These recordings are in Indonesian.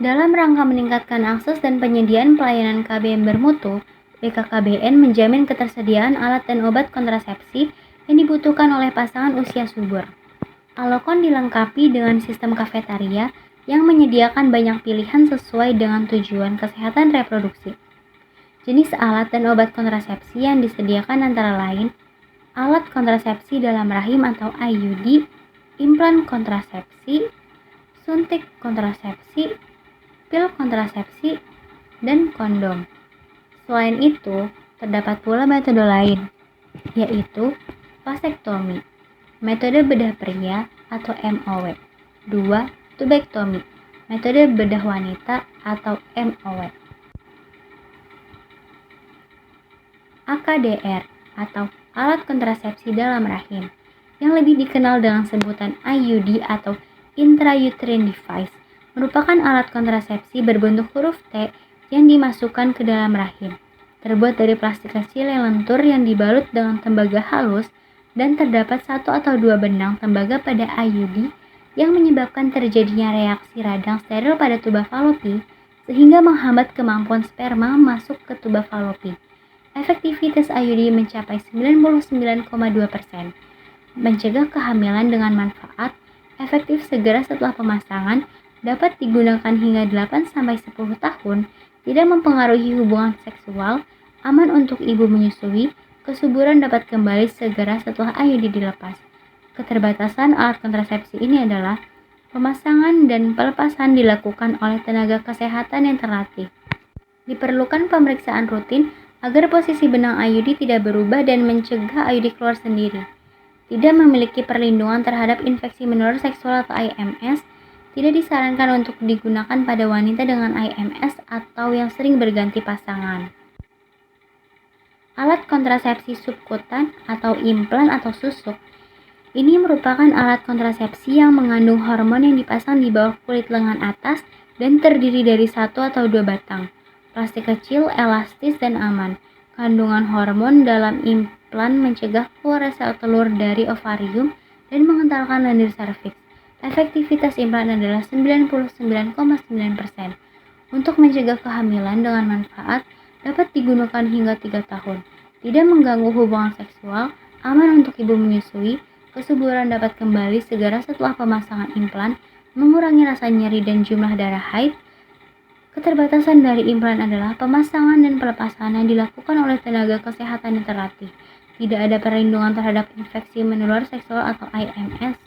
Dalam rangka meningkatkan akses dan penyediaan pelayanan KBM bermutu, BKKBN menjamin ketersediaan alat dan obat kontrasepsi yang dibutuhkan oleh pasangan usia subur. Alokon dilengkapi dengan sistem kafetaria yang menyediakan banyak pilihan sesuai dengan tujuan kesehatan reproduksi. Jenis alat dan obat kontrasepsi yang disediakan antara lain alat kontrasepsi dalam rahim atau IUD, implan kontrasepsi, suntik kontrasepsi, pil kontrasepsi, dan kondom. Selain itu, terdapat pula metode lain, yaitu vasektomi, metode bedah pria atau MOW, 2. Tubektomi, metode bedah wanita atau MOW. AKDR atau alat kontrasepsi dalam rahim, yang lebih dikenal dengan sebutan IUD atau intrauterine device, merupakan alat kontrasepsi berbentuk huruf T yang dimasukkan ke dalam rahim. Terbuat dari plastik kecil yang lentur yang dibalut dengan tembaga halus dan terdapat 1 atau 2 benang tembaga pada IUD yang menyebabkan terjadinya reaksi radang steril pada tuba falopi sehingga menghambat kemampuan sperma masuk ke tuba falopi. Efektivitas IUD mencapai 99,2%. Mencegah kehamilan dengan manfaat efektif segera setelah pemasangan, dapat digunakan hingga 8-10 tahun, tidak mempengaruhi hubungan seksual, aman untuk ibu menyusui, kesuburan dapat kembali segera setelah IUD dilepas. Keterbatasan alat kontrasepsi ini adalah pemasangan dan pelepasan dilakukan oleh tenaga kesehatan yang terlatih. Diperlukan pemeriksaan rutin agar posisi benang IUD tidak berubah dan mencegah IUD keluar sendiri. Tidak memiliki perlindungan terhadap infeksi menular seksual atau IMS, tidak disarankan untuk digunakan pada wanita dengan IMS atau yang sering berganti pasangan. Alat kontrasepsi subkutan atau implan atau susuk. Ini merupakan alat kontrasepsi yang mengandung hormon yang dipasang di bawah kulit lengan atas dan terdiri dari 1 atau 2 batang. Plastik kecil, elastis, dan aman. Kandungan hormon dalam implan mencegah keluar sel telur dari ovarium dan mengentalkan lendir serviks. Efektivitas implan adalah 99,9%. Untuk mencegah kehamilan dengan manfaat, dapat digunakan hingga 3 tahun. Tidak mengganggu hubungan seksual, aman untuk ibu menyusui, kesuburan dapat kembali segera setelah pemasangan implan, mengurangi rasa nyeri dan jumlah darah haid. Keterbatasan dari implan adalah pemasangan dan pelepasan yang dilakukan oleh tenaga kesehatan yang terlatih. Tidak ada perlindungan terhadap infeksi menular seksual atau IMS.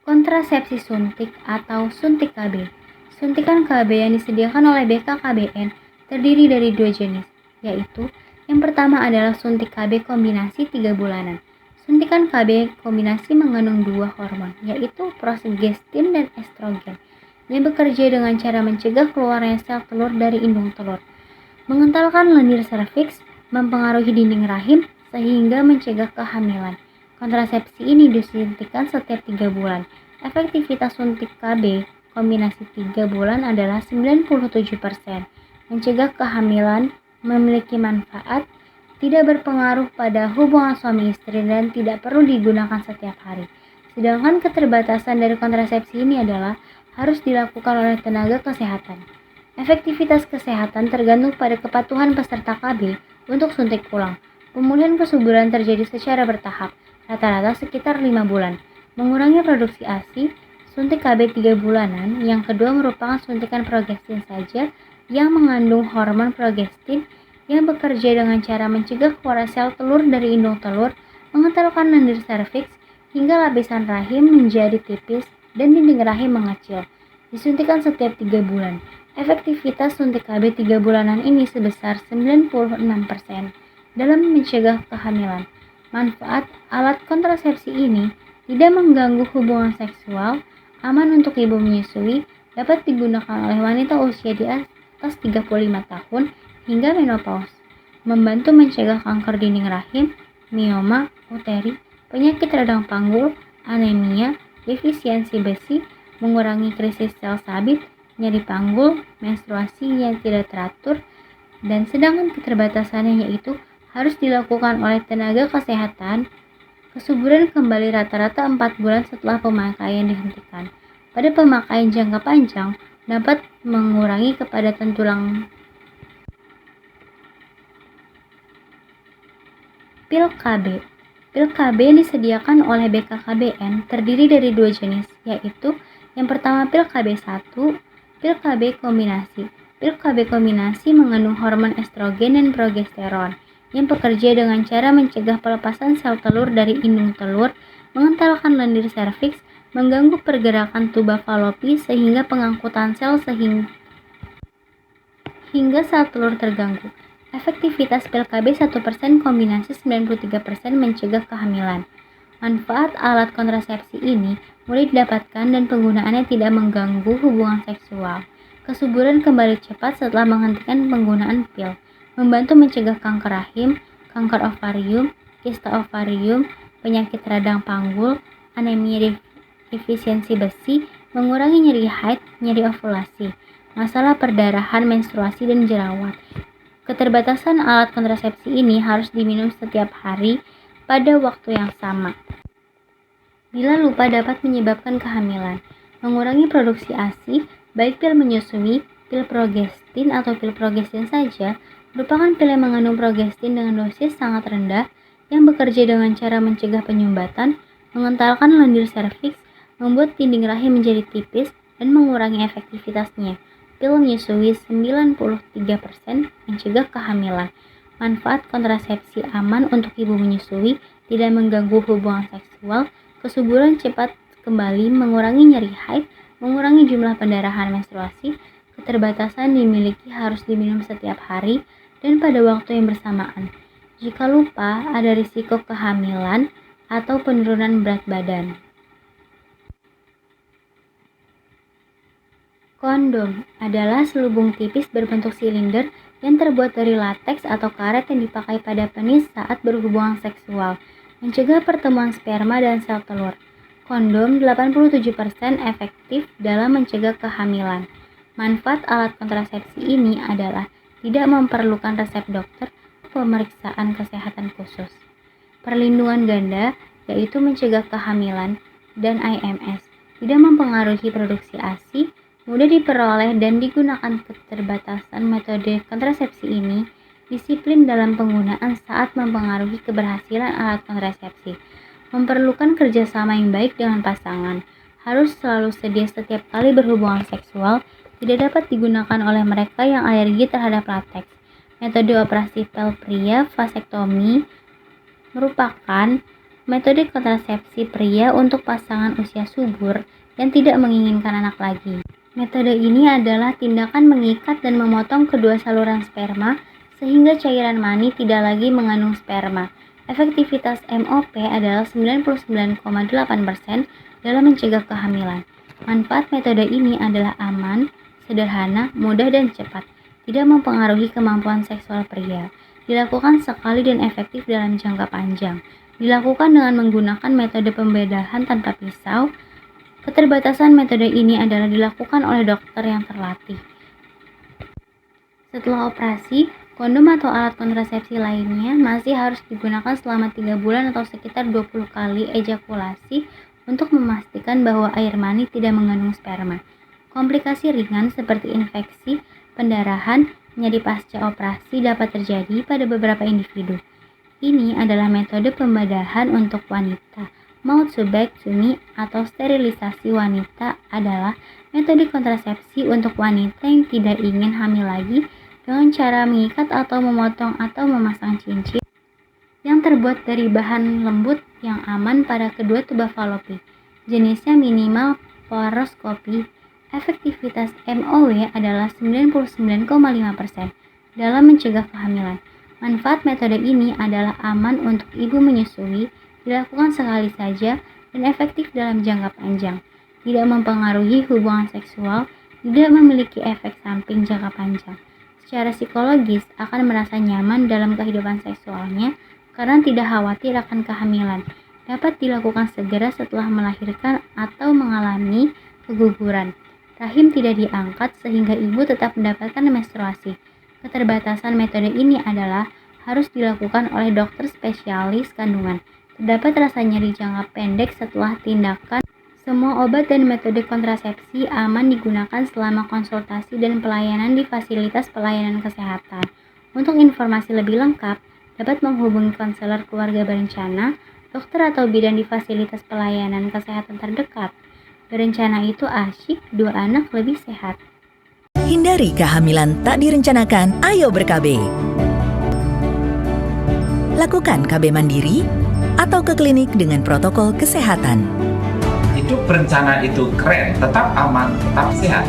Kontrasepsi suntik atau suntik KB. Suntikan KB yang disediakan oleh BKKBN terdiri dari 2 jenis, yaitu yang pertama adalah suntik KB kombinasi 3 bulanan. Suntikan KB kombinasi mengandung 2 hormon, yaitu progestin dan estrogen, yang bekerja dengan cara mencegah keluarnya sel telur dari indung telur, mengentalkan lendir serviks, mempengaruhi dinding rahim, sehingga mencegah kehamilan. Kontrasepsi ini disuntikan setiap 3 bulan. Efektivitas suntik KB kombinasi 3 bulan adalah 97%, mencegah kehamilan, memiliki manfaat, tidak berpengaruh pada hubungan suami istri dan tidak perlu digunakan setiap hari. Sedangkan keterbatasan dari kontrasepsi ini adalah harus dilakukan oleh tenaga kesehatan. Efektivitas kesehatan tergantung pada kepatuhan peserta KB untuk suntik ulang. Pemulihan kesuburan terjadi secara bertahap, rata-rata sekitar 5 bulan. Mengurangi produksi ASI, suntik KB 3 bulanan, yang kedua merupakan suntikan progestin saja yang mengandung hormon progestin yang bekerja dengan cara mencegah keluar sel telur dari indung telur, mengentalkan lendir serviks, hingga lapisan rahim menjadi tipis dan dinding rahim mengecil. Disuntikan setiap 3 bulan. Efektivitas suntik KB 3 bulanan ini sebesar 96% dalam mencegah kehamilan. Manfaat alat kontrasepsi ini tidak mengganggu hubungan seksual, aman untuk ibu menyusui, dapat digunakan oleh wanita usia di atas 35 tahun, hingga menopause, membantu mencegah kanker dinding rahim, mioma, uteri, penyakit radang panggul, anemia, defisiensi besi, mengurangi krisis sel sabit, nyeri panggul, menstruasi yang tidak teratur, dan sedangkan keterbatasannya yaitu harus dilakukan oleh tenaga kesehatan. Kesuburan kembali rata-rata 4 bulan setelah pemakaian dihentikan. Pada pemakaian jangka panjang, dapat mengurangi kepadatan tulang. Pil KB. Pil KB yang disediakan oleh BKKBN terdiri dari dua jenis, yaitu yang pertama pil KB1, pil KB kombinasi. Pil KB kombinasi mengandung hormon estrogen dan progesteron yang bekerja dengan cara mencegah pelepasan sel telur dari indung telur, mengentalkan lendir serviks, mengganggu pergerakan tuba falopi sehingga pengangkutan sel hingga sel telur terganggu. Efektivitas pil KB 1%, kombinasi 93% mencegah kehamilan. Manfaat alat kontrasepsi ini mudah didapatkan dan penggunaannya tidak mengganggu hubungan seksual. Kesuburan kembali cepat setelah menghentikan penggunaan pil. Membantu mencegah kanker rahim, kanker ovarium, kista ovarium, penyakit radang panggul, anemia defisiensi besi, mengurangi nyeri haid, nyeri ovulasi, masalah perdarahan, menstruasi, dan jerawat. Keterbatasan alat kontrasepsi ini harus diminum setiap hari pada waktu yang sama. Bila lupa dapat menyebabkan kehamilan. Mengurangi produksi ASI, baik pil menyusui, pil progestin atau pil progestin saja, merupakan pil yang mengandung progestin dengan dosis sangat rendah yang bekerja dengan cara mencegah penyumbatan, mengentalkan lendir serviks, membuat dinding rahim menjadi tipis, dan mengurangi efektivitasnya. Pil menyusui 93% mencegah kehamilan. Manfaat kontrasepsi aman untuk ibu menyusui, tidak mengganggu hubungan seksual, kesuburan cepat kembali, mengurangi nyeri haid, mengurangi jumlah pendarahan menstruasi, keterbatasan dimiliki harus diminum setiap hari dan pada waktu yang bersamaan. Jika lupa, ada risiko kehamilan atau penurunan berat badan. Kondom adalah selubung tipis berbentuk silinder yang terbuat dari lateks atau karet yang dipakai pada penis saat berhubungan seksual, mencegah pertemuan sperma dan sel telur. Kondom 87% efektif dalam mencegah kehamilan. Manfaat alat kontrasepsi ini adalah tidak memerlukan resep dokter atau pemeriksaan kesehatan khusus. Perlindungan ganda, yaitu mencegah kehamilan dan IMS, tidak mempengaruhi produksi ASI, mudah diperoleh dan digunakan. Keterbatasan metode kontrasepsi ini disiplin dalam penggunaan saat mempengaruhi keberhasilan alat kontrasepsi. Memerlukan kerjasama yang baik dengan pasangan. Harus selalu sedia setiap kali berhubungan seksual. Tidak dapat digunakan oleh mereka yang alergi terhadap lateks. Metode operasi pel pria, vasektomi, merupakan metode kontrasepsi pria untuk pasangan usia subur yang tidak menginginkan anak lagi. Metode ini adalah tindakan mengikat dan memotong kedua saluran sperma sehingga cairan mani tidak lagi mengandung sperma. Efektivitas MOP adalah 99,8% dalam mencegah kehamilan. Manfaat metode ini adalah aman, sederhana, mudah, dan cepat. Tidak mempengaruhi kemampuan seksual pria. Dilakukan sekali dan efektif dalam jangka panjang. Dilakukan dengan menggunakan metode pembedahan tanpa pisau. Keterbatasan metode ini adalah dilakukan oleh dokter yang terlatih. Setelah operasi, kondom atau alat kontrasepsi lainnya masih harus digunakan selama 3 bulan atau sekitar 20 kali ejakulasi untuk memastikan bahwa air mani tidak mengandung sperma. Komplikasi ringan seperti infeksi, pendarahan, nyeri pasca operasi dapat terjadi pada beberapa individu. Ini adalah metode pembedahan untuk wanita. Mouth-to-back-to-me atau sterilisasi wanita adalah metode kontrasepsi untuk wanita yang tidak ingin hamil lagi dengan cara mengikat atau memotong atau memasang cincin yang terbuat dari bahan lembut yang aman pada kedua tuba falopi. Jenisnya minimal poroskopi. Efektivitas MOW adalah 99,5% dalam mencegah kehamilan. Manfaat metode ini adalah aman untuk ibu menyusui, dilakukan sekali saja, dan efektif dalam jangka panjang. Tidak mempengaruhi hubungan seksual, tidak memiliki efek samping jangka panjang. Secara psikologis akan merasa nyaman dalam kehidupan seksualnya karena tidak khawatir akan kehamilan. Dapat dilakukan segera setelah melahirkan atau mengalami keguguran. Rahim tidak diangkat sehingga ibu tetap mendapatkan menstruasi. Keterbatasan metode ini adalah harus dilakukan oleh dokter spesialis kandungan. Terdapat rasa nyeri jangka pendek setelah tindakan Semua obat dan metode kontrasepsi aman digunakan selama konsultasi dan pelayanan di fasilitas pelayanan kesehatan. Untuk informasi lebih lengkap, dapat menghubungi konselor keluarga berencana, dokter atau bidan di fasilitas pelayanan kesehatan terdekat. Berencana itu asyik, 2 anak lebih sehat. Hindari kehamilan tak direncanakan, ayo ber-KB. Lakukan KB mandiri atau ke klinik dengan protokol kesehatan. Hidup berencana itu keren, tetap aman, tetap sehat.